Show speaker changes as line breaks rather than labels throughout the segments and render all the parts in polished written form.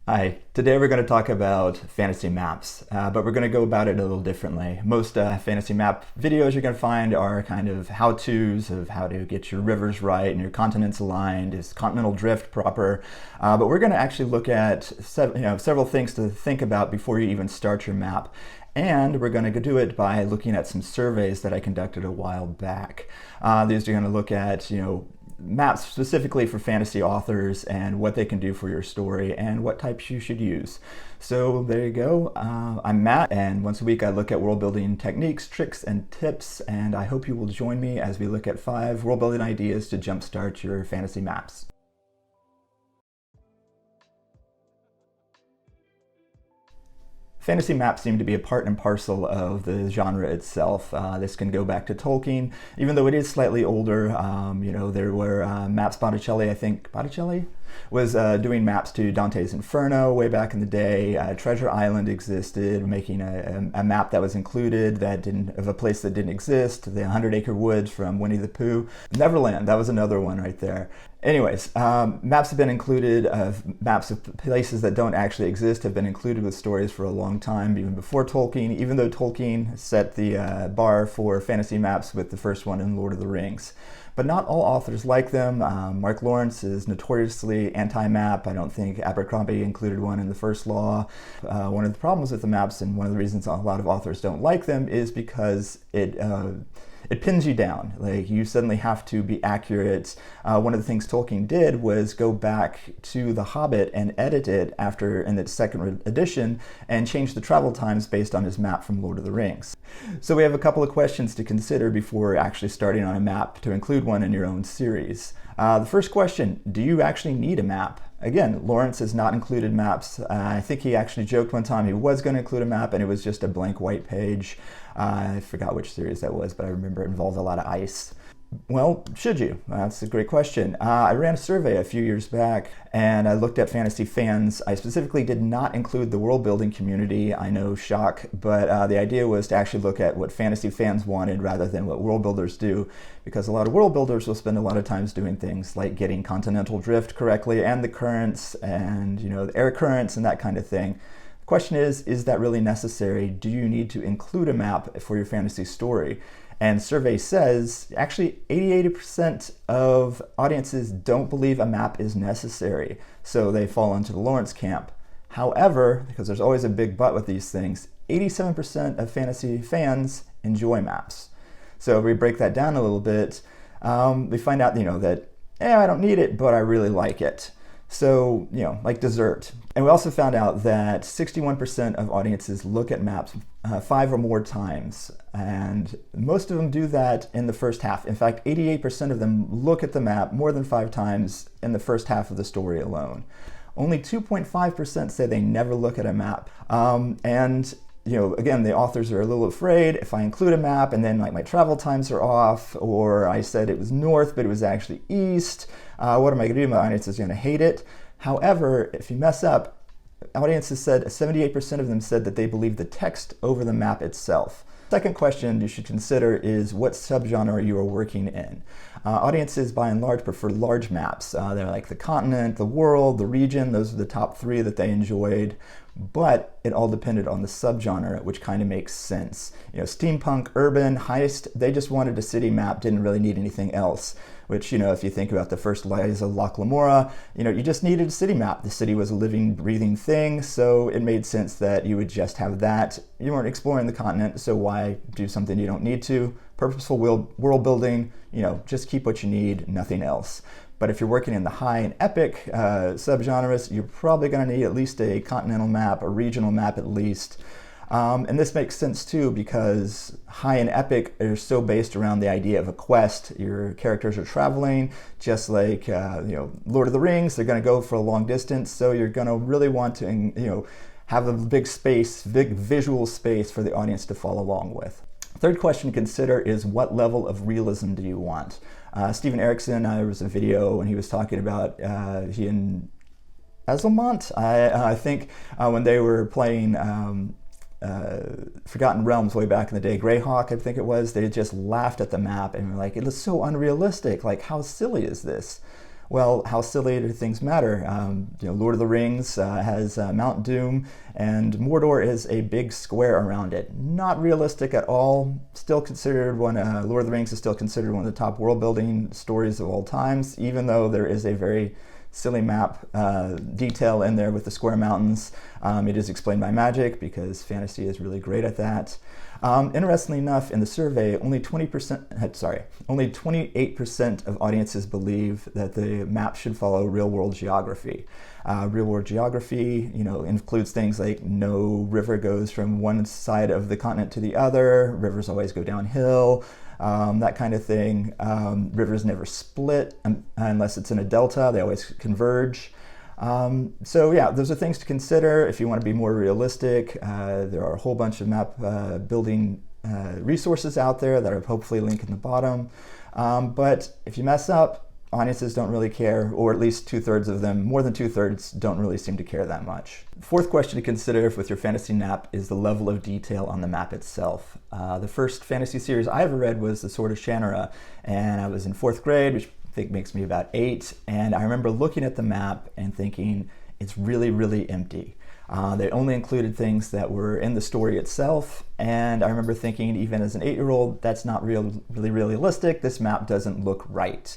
Hi, today we're going to talk about fantasy maps, but we're going to go about it a little differently. Most fantasy map videos you're going to find are kind of how-tos of how to get your rivers right and your continents aligned. Is continental drift proper? But we're going to actually look at several things to think about before you even start your map. And we're going to do it by looking at some surveys that I conducted a while back. These are going to look at, maps specifically for fantasy authors and what they can do for your story and what types you should use. So there you go. I'm Matt, and once a week I look at world building techniques, tricks, and tips, and I hope you will join me as we look at 5 world building ideas to jumpstart your fantasy maps. Fantasy maps seem to be a part and parcel of the genre itself. This can go back to Tolkien, even though it is slightly older. There were Maps Botticelli, I think. Botticelli was doing maps to Dante's Inferno way back in the day. Treasure Island existed, making a map that was included of a place that didn't exist. The 100 Acre Woods from Winnie the Pooh. Neverland, that was another one right there. Anyways, maps have been included, maps of places that don't actually exist have been included with stories for a long time, even before Tolkien, even though Tolkien set the bar for fantasy maps with the first one in Lord of the Rings. But not all authors like them. Mark Lawrence is notoriously anti-map. I don't think Abercrombie included one in the first law. One of the problems with the maps, and one of the reasons a lot of authors don't like them, is because it pins you down. Like, you suddenly have to be accurate. One of the things Tolkien did was go back to The Hobbit and edit it in its second edition and change the travel times based on his map from Lord of the Rings. So we have a couple of questions to consider before actually starting on a map to include one in your own series. The first question, do you actually need a map? Again, Lawrence has not included maps. I think he actually joked one time he was going to include a map and it was just a blank white page. I forgot which series that was, but I remember it involved a lot of ice. Well, should you? That's a great question. I ran a survey a few years back and I looked at fantasy fans. I specifically did not include the world building community. I know, shock, but the idea was to actually look at what fantasy fans wanted rather than what world builders do, because a lot of world builders will spend a lot of times doing things like getting continental drift correctly and the currents and the air currents and that kind of thing. The question is that really necessary? Do you need to include a map for your fantasy story? And survey says actually 88% of audiences don't believe a map is necessary, so they fall into the Lawrence camp. However, because there's always a big but with these things, 87% of fantasy fans enjoy maps. So if we break that down a little bit, we find out that I don't need it, but I really like it. So, like dessert. And we also found out that 61% of audiences look at maps 5 or more times. And most of them do that in the first half. In fact, 88% of them look at the map more than 5 times in the first half of the story alone. Only 2.5% say they never look at a map. Again, the authors are a little afraid if I include a map and then my travel times are off, or I said it was north but it was actually east. What am I going to do? My audience is going to hate it. However, if you mess up, audiences said 78% of them said that they believe the text over the map itself. Second question you should consider is what subgenre you are working in. Audiences by and large prefer large maps. They're like the continent, the world, the region. Those are the top 3 that they enjoyed. But it all depended on the subgenre, which kind of makes sense. Steampunk, urban, heist, they just wanted a city map, didn't really need anything else. Which, if you think about the first Liza Locke Lamora, you just needed a city map. The city was a living, breathing thing, so it made sense that you would just have that. You weren't exploring the continent, so why do something you don't need to? Purposeful world building, just keep what you need, nothing else. But if you're working in the high and epic subgenres, you're probably going to need at least a continental map, a regional map at least. And this makes sense too, because high and epic are so based around the idea of a quest. Your characters are traveling, just like Lord of the Rings. They're going to go for a long distance, so you're going to really want to have a big visual space for the audience to follow along with. Third question to consider is what level of realism do you want? Steven Erikson, there was a video and he was talking about he and Azelmont, I think, when they were playing Forgotten Realms way back in the day, Greyhawk, I think it was, they just laughed at the map and were like, it looks so unrealistic, like how silly is this? Well, how silly do things matter? Lord of the Rings has Mount Doom, and Mordor is a big square around it. Not realistic at all. Still considered Lord of the Rings is still considered one of the top world building stories of all times, even though there is a very silly map detail in there with the square mountains. It is explained by magic because fantasy is really great at that. Interestingly enough, in the survey, only 28% of audiences believe that the map should follow real-world geography. Real-world geography, includes things like no river goes from one side of the continent to the other. Rivers always go downhill. That kind of thing. Rivers never split unless it's in a delta. They always converge. So yeah, those are things to consider if you want to be more realistic. There are a whole bunch of map building resources out there that I'll hopefully link in the bottom. But if you mess up, audiences don't really care, or at least 2/3 of them, more than 2/3, don't really seem to care that much. Fourth question to consider with your fantasy map is the level of detail on the map itself. The first fantasy series I ever read was The Sword of Shannara, and I was in 4th grade, which I think makes me about 8, and I remember looking at the map and thinking, it's really, really empty. They only included things that were in the story itself, and I remember thinking, even as an 8-year-old, that's not really realistic. This map doesn't look right.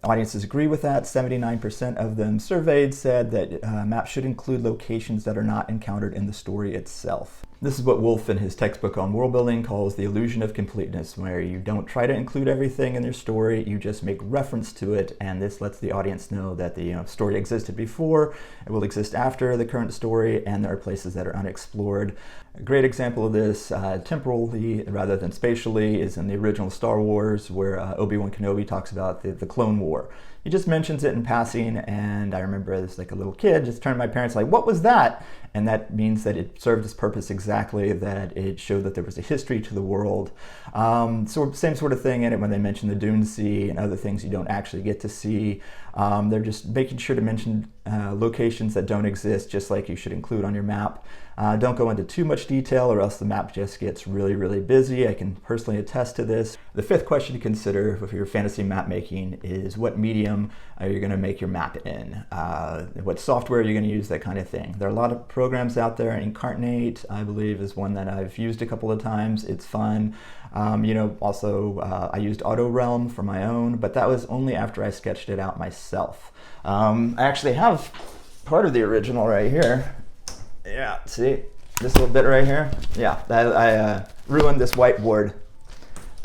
Audiences agree with that. 79% of them surveyed said that maps should include locations that are not encountered in the story itself. This is what Wolf in his textbook on world building calls the illusion of completeness, where you don't try to include everything in your story, you just make reference to it, and this lets the audience know that the story existed before, it will exist after the current story, and there are places that are unexplored. A great example of this, temporally rather than spatially, is in the original Star Wars, where Obi-Wan Kenobi talks about the Clone War. He just mentions it in passing, and I remember as like a little kid just turned to my parents like, what was that? And that means that it served its purpose exactly, that it showed that there was a history to the world. So same sort of thing in it when they mention the Dune Sea and other things you don't actually get to see. They're just making sure to mention locations that don't exist, just like you should include on your map. Don't go into too much detail or else the map just gets really, really busy. I can personally attest to this. The fifth question to consider for your fantasy map making is what medium are you going to make your map in? What software are you going to use, that kind of thing. There are a lot of programs out there. Incarnate, I believe, is one that I've used a couple of times. It's fun. Also I used AutoRealm for my own, but that was only after I sketched it out myself. I actually have part of the original right here. Yeah, see this little bit right here? Yeah, I ruined this whiteboard,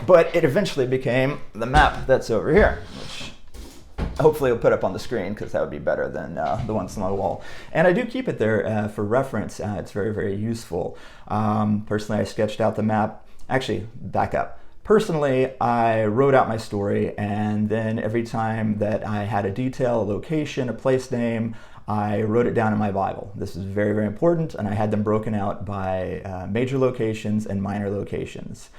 but it eventually became the map that's over here, which hopefully I'll put up on the screen because that would be better than the ones on the wall. And I do keep it there for reference. It's very, very useful. Personally, I sketched out the map. Actually, back up. Personally, I wrote out my story, and then every time that I had a detail, a location, a place name, I wrote it down in my Bible. This is very, very important, and I had them broken out by major locations and minor locations.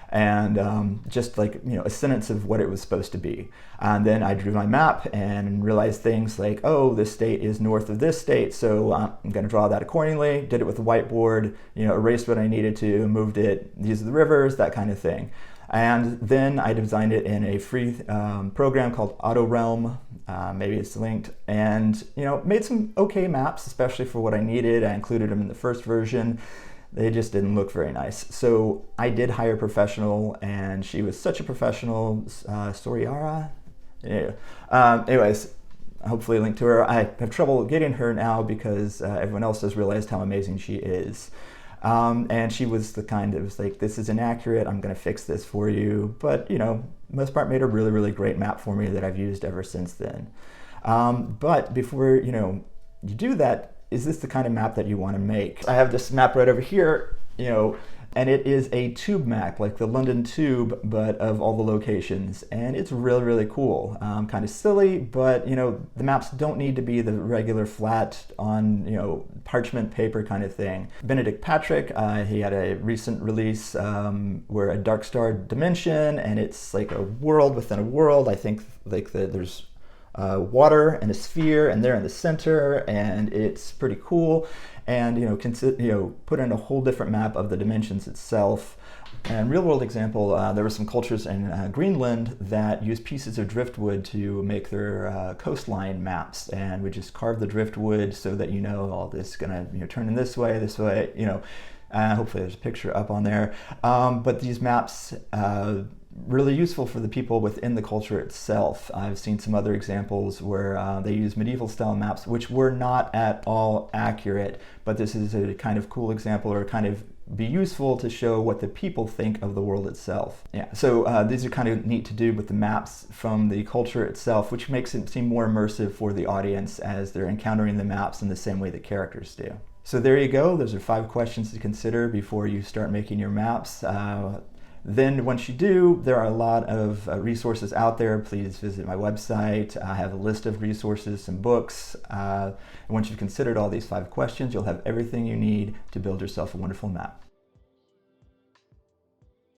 And just like, a sentence of what it was supposed to be. And then I drew my map and realized things like, oh, this state is north of this state, so I'm going to draw that accordingly. Did it with a whiteboard, erased what I needed to, moved it, these are the rivers, that kind of thing. And then I designed it in a free program called AutoRealm. Maybe it's linked, and made some okay maps, especially for what I needed. I included them in the first version. They just didn't look very nice. So I did hire a professional, and she was such a professional, Soriara. Yeah. Anyways, hopefully link to her. I have trouble getting her now because everyone else has realized how amazing she is. And she was the kind that was like, this is inaccurate, I'm gonna fix this for you. But most part made a really, really great map for me that I've used ever since then. But before you do that, is this the kind of map that you want to make? I have this map right over here, and it is a tube map, like the London Tube, but of all the locations. And it's really, really cool. Kind of silly, but the maps don't need to be the regular flat on parchment paper kind of thing. Benedict Patrick, he had a recent release where a dark star dimension, and it's like a world within a world. I think like there's water and a sphere, and they're in the center, and it's pretty cool. And put in a whole different map of the dimensions itself. And real world example, there were some cultures in Greenland that used pieces of driftwood to make their coastline maps, and would just carve the driftwood so that all this is gonna turn in this way, hopefully there's a picture up on there. But these maps really useful for the people within the culture itself. I've seen some other examples where they use medieval style maps, which were not at all accurate, but this is a kind of cool example, or kind of be useful to show what the people think of the world itself. Yeah, so these are kind of neat to do with the maps from the culture itself, which makes it seem more immersive for the audience as they're encountering the maps in the same way the characters do. So there you go, those are 5 questions to consider before you start making your maps. Then once you do, there are a lot of resources out there. Please visit my website. I have a list of resources, some books. And once you've considered all these 5 questions, you'll have everything you need to build yourself a wonderful map.